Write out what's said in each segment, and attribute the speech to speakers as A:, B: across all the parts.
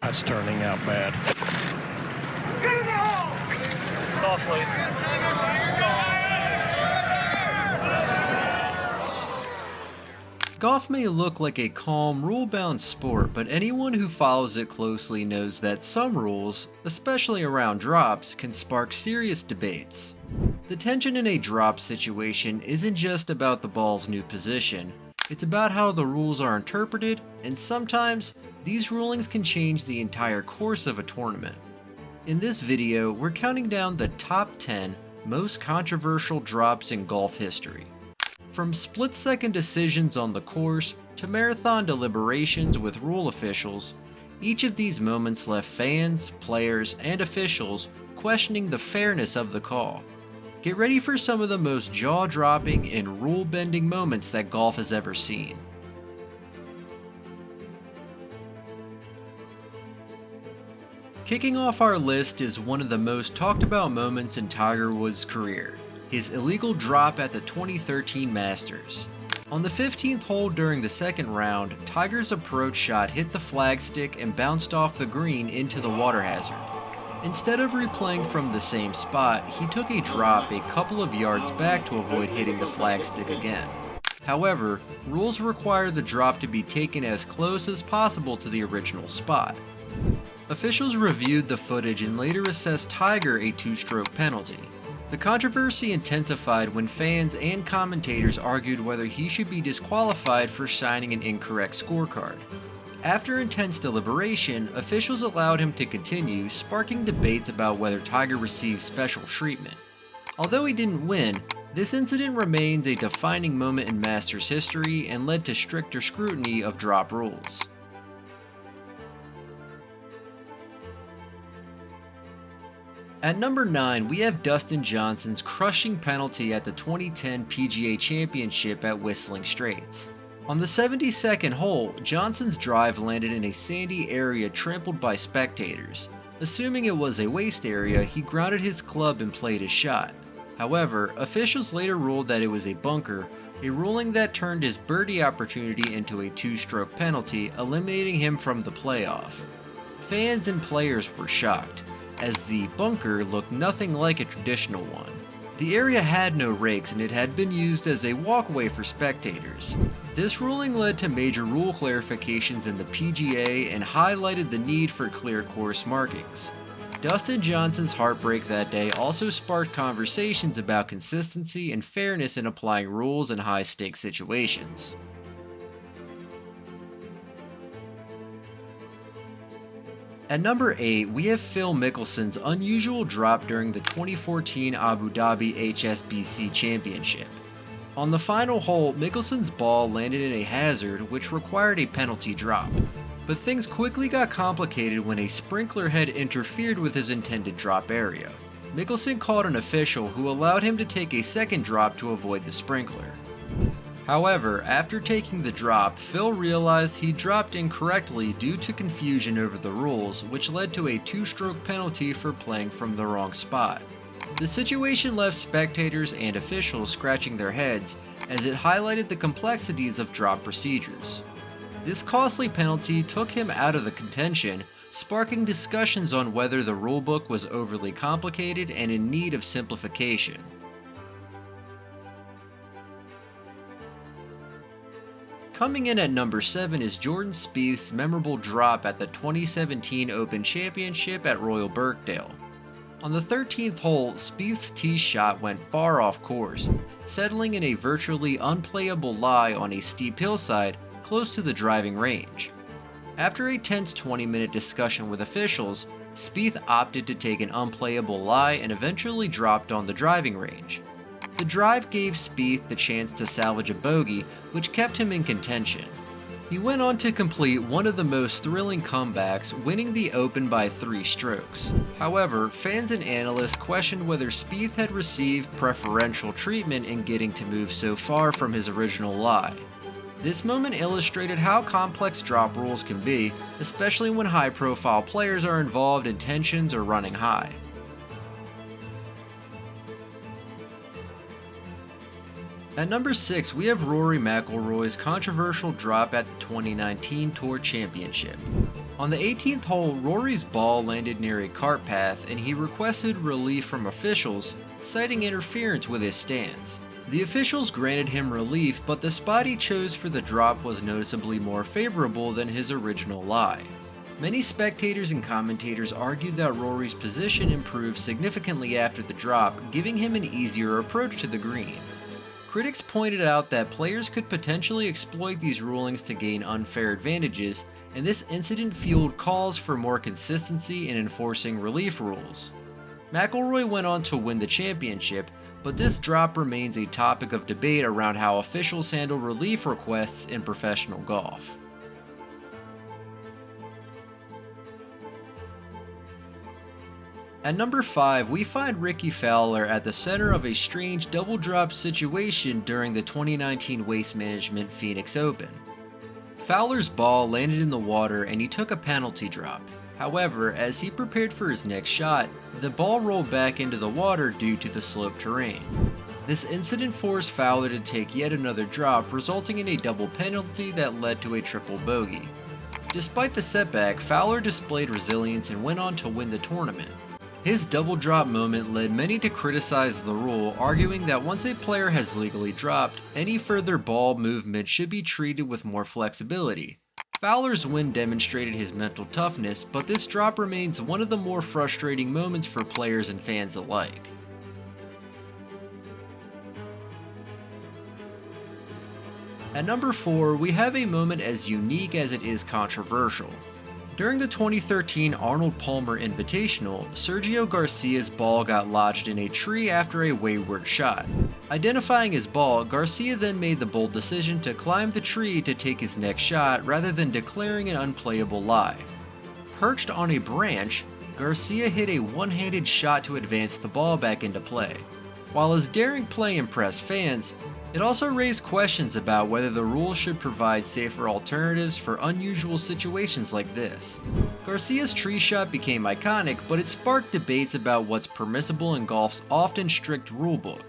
A: That's turning out bad.
B: Softly.
C: Golf may look like a calm, rule-bound sport, but anyone who follows it closely knows that some rules, especially around drops, can spark serious debates. The tension in a drop situation isn't just about the ball's new position, it's about how the rules are interpreted, and sometimes, these rulings can change the entire course of a tournament. In this video, we're counting down the top 10 most controversial drops in golf history. From split-second decisions on the course to marathon deliberations with rule officials, each of these moments left fans, players, and officials questioning the fairness of the call. Get ready for some of the most jaw-dropping and rule-bending moments that golf has ever seen. Kicking off our list is one of the most talked about moments in Tiger Woods' career. His illegal drop at the 2013 Masters. On the 15th hole during the second round, Tiger's approach shot hit the flagstick and bounced off the green into the water hazard. Instead of replaying from the same spot, he took a drop a couple of yards back to avoid hitting the flagstick again. However, rules require the drop to be taken as close as possible to the original spot. Officials reviewed the footage and later assessed Tiger a two-stroke penalty. The controversy intensified when fans and commentators argued whether he should be disqualified for signing an incorrect scorecard. After intense deliberation, officials allowed him to continue, sparking debates about whether Tiger received special treatment. Although he didn't win, this incident remains a defining moment in Masters history and led to stricter scrutiny of drop rules. At number 9, we have Dustin Johnson's crushing penalty at the 2010 PGA Championship at Whistling Straits. On the 72nd hole, Johnson's drive landed in a sandy area trampled by spectators. Assuming it was a waste area, he grounded his club and played his shot. However, officials later ruled that it was a bunker, a ruling that turned his birdie opportunity into a two-stroke penalty, eliminating him from the playoff. Fans and players were shocked, as the bunker looked nothing like a traditional one. The area had no rakes and it had been used as a walkway for spectators. This ruling led to major rule clarifications in the PGA and highlighted the need for clear course markings. Dustin Johnson's heartbreak that day also sparked conversations about consistency and fairness in applying rules in high-stakes situations. At number 8, we have Phil Mickelson's unusual drop during the 2014 Abu Dhabi HSBC Championship. On the final hole, Mickelson's ball landed in a hazard which required a penalty drop. But things quickly got complicated when a sprinkler head interfered with his intended drop area. Mickelson called an official who allowed him to take a second drop to avoid the sprinkler. However, after taking the drop, Phil realized he dropped incorrectly due to confusion over the rules, which led to a two-stroke penalty for playing from the wrong spot. The situation left spectators and officials scratching their heads, as it highlighted the complexities of drop procedures. This costly penalty took him out of the contention, sparking discussions on whether the rulebook was overly complicated and in need of simplification. Coming in at number 7 is Jordan Spieth's memorable drop at the 2017 Open Championship at Royal Birkdale. On the 13th hole, Spieth's tee shot went far off course, settling in a virtually unplayable lie on a steep hillside close to the driving range. After a tense 20-minute discussion with officials, Spieth opted to take an unplayable lie and eventually dropped on the driving range. The drive gave Spieth the chance to salvage a bogey, which kept him in contention. He went on to complete one of the most thrilling comebacks, winning the Open by 3 strokes. However, fans and analysts questioned whether Spieth had received preferential treatment in getting to move so far from his original lie. This moment illustrated how complex drop rules can be, especially when high-profile players are involved and tensions are running high. At number 6, we have Rory McIlroy's controversial drop at the 2019 Tour Championship. On the 18th hole, Rory's ball landed near a cart path and he requested relief from officials, citing interference with his stance. The officials granted him relief, but the spot he chose for the drop was noticeably more favorable than his original lie. Many spectators and commentators argued that Rory's position improved significantly after the drop, giving him an easier approach to the green. Critics pointed out that players could potentially exploit these rulings to gain unfair advantages, and this incident fueled calls for more consistency in enforcing relief rules. McIlroy went on to win the championship, but this drop remains a topic of debate around how officials handle relief requests in professional golf. At number 5, we find Rickie Fowler at the center of a strange double drop situation during the 2019 Waste Management Phoenix Open. Fowler's ball landed in the water and he took a penalty drop. However, as he prepared for his next shot, the ball rolled back into the water due to the sloped terrain. This incident forced Fowler to take yet another drop, resulting in a double penalty that led to a triple bogey. Despite the setback, Fowler displayed resilience and went on to win the tournament. His double drop moment led many to criticize the rule, arguing that once a player has legally dropped, any further ball movement should be treated with more flexibility. Fowler's win demonstrated his mental toughness, but this drop remains one of the more frustrating moments for players and fans alike. At number 4, we have a moment as unique as it is controversial. During the 2013 Arnold Palmer Invitational, Sergio Garcia's ball got lodged in a tree after a wayward shot. Identifying his ball, Garcia then made the bold decision to climb the tree to take his next shot rather than declaring an unplayable lie. Perched on a branch, Garcia hit a one-handed shot to advance the ball back into play. While his daring play impressed fans, it also raised questions about whether the rules should provide safer alternatives for unusual situations like this. Garcia's tree shot became iconic, but it sparked debates about what's permissible in golf's often strict rulebook.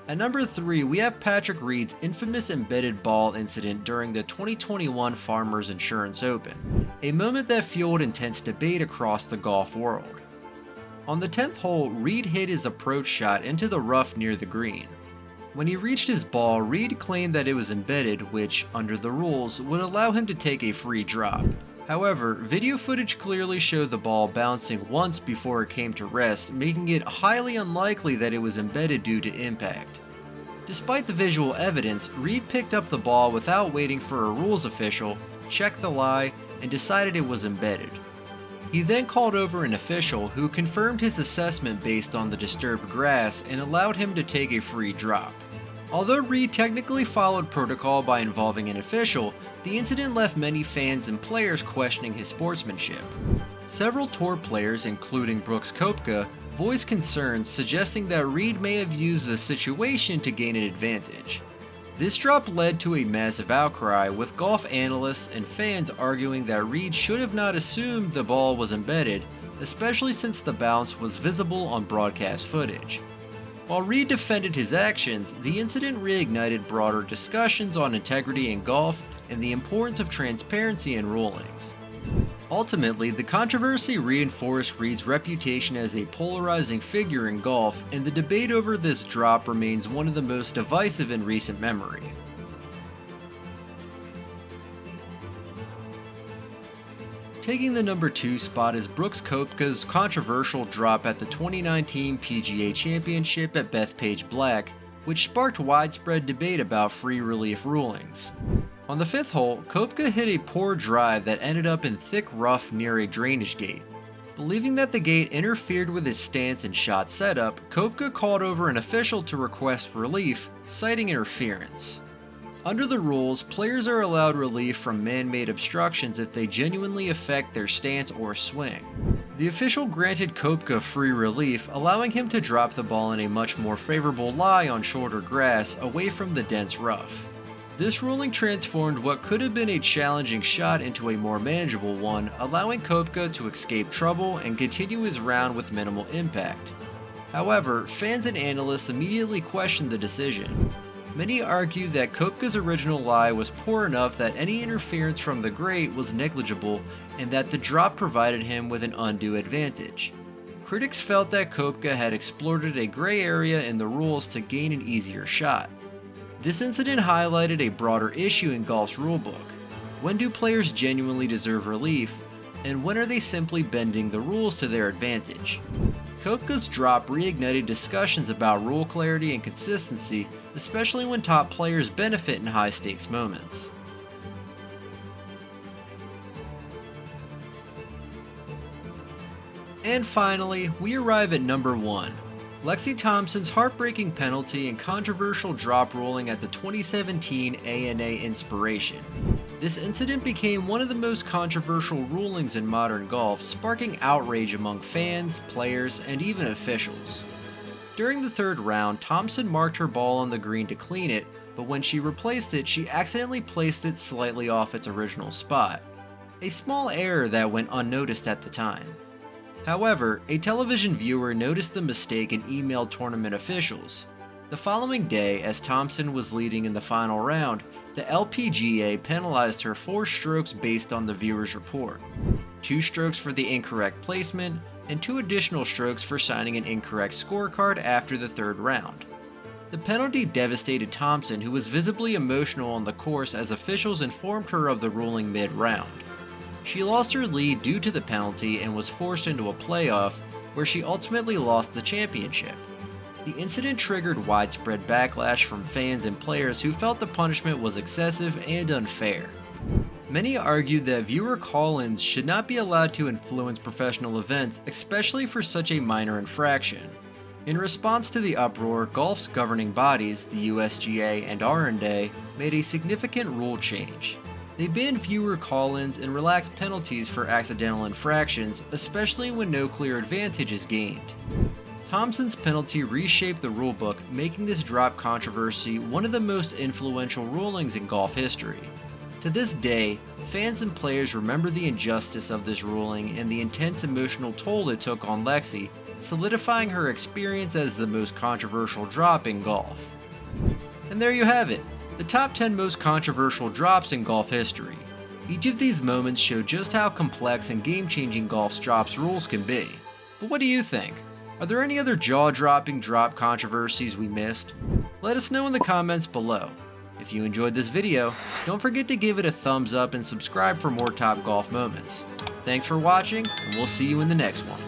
C: At number 3, we have Patrick Reed's infamous embedded ball incident during the 2021 Farmers Insurance Open, a moment that fueled intense debate across the golf world. On the 10th hole, Reed hit his approach shot into the rough near the green. When he reached his ball, Reed claimed that it was embedded, which, under the rules, would allow him to take a free drop. However, video footage clearly showed the ball bouncing once before it came to rest, making it highly unlikely that it was embedded due to impact. Despite the visual evidence, Reed picked up the ball without waiting for a rules official, checked the lie, and decided it was embedded. He then called over an official who confirmed his assessment based on the disturbed grass and allowed him to take a free drop. Although Reed technically followed protocol by involving an official, the incident left many fans and players questioning his sportsmanship. Several tour players, including Koepka, voiced concerns suggesting that Reed may have used the situation to gain an advantage. This drop led to a massive outcry, with golf analysts and fans arguing that Reed should have not assumed the ball was embedded, especially since the bounce was visible on broadcast footage. While Reed defended his actions, the incident reignited broader discussions on integrity in golf and the importance of transparency in rulings. Ultimately, the controversy reinforced Reed's reputation as a polarizing figure in golf, and the debate over this drop remains one of the most divisive in recent memory. Taking the number 2 spot is Brooks Koepka's controversial drop at the 2019 PGA Championship at Bethpage Black, which sparked widespread debate about free relief rulings. On the 5th hole, Koepka hit a poor drive that ended up in thick rough near a drainage gate. Believing that the gate interfered with his stance and shot setup, Koepka called over an official to request relief, citing interference. Under the rules, players are allowed relief from man-made obstructions if they genuinely affect their stance or swing. The official granted Koepka free relief, allowing him to drop the ball in a much more favorable lie on shorter grass away from the dense rough. This ruling transformed what could have been a challenging shot into a more manageable one, allowing Koepka to escape trouble and continue his round with minimal impact. However, fans and analysts immediately questioned the decision. Many argue that Koepka's original lie was poor enough that any interference from the great was negligible and that the drop provided him with an undue advantage. Critics felt that Koepka had exploited a gray area in the rules to gain an easier shot. This incident highlighted a broader issue in golf's rulebook. When do players genuinely deserve relief, and when are they simply bending the rules to their advantage? Koepka's drop reignited discussions about rule clarity and consistency, especially when top players benefit in high-stakes moments. And finally, we arrive at number 1. Lexi Thompson's heartbreaking penalty and controversial drop ruling at the 2017 ANA Inspiration. This incident became one of the most controversial rulings in modern golf, sparking outrage among fans, players, and even officials. During the third round, Thompson marked her ball on the green to clean it, but when she replaced it, she accidentally placed it slightly off its original spot. A small error that went unnoticed at the time. However, a television viewer noticed the mistake and emailed tournament officials. The following day, as Thompson was leading in the final round, the LPGA penalized her 4 strokes based on the viewer's report. 2 strokes for the incorrect placement, and 2 additional strokes for signing an incorrect scorecard after the third round. The penalty devastated Thompson, who was visibly emotional on the course as officials informed her of the ruling mid-round. She lost her lead due to the penalty and was forced into a playoff, where she ultimately lost the championship. The incident triggered widespread backlash from fans and players who felt the punishment was excessive and unfair. Many argued that viewer call-ins should not be allowed to influence professional events, especially for such a minor infraction. In response to the uproar, golf's governing bodies, the USGA and R&A, made a significant rule change. They banned viewer call-ins and relaxed penalties for accidental infractions, especially when no clear advantage is gained. Thompson's penalty reshaped the rulebook, making this drop controversy one of the most influential rulings in golf history. To this day, fans and players remember the injustice of this ruling and the intense emotional toll it took on Lexi, solidifying her experience as the most controversial drop in golf. And there you have it, the top 10 most controversial drops in golf history. Each of these moments show just how complex and game-changing golf's drops rules can be. But what do you think? Are there any other jaw-dropping drop controversies we missed? Let us know in the comments below. If you enjoyed this video, don't forget to give it a thumbs up and subscribe for more top golf moments. Thanks for watching, and we'll see you in the next one.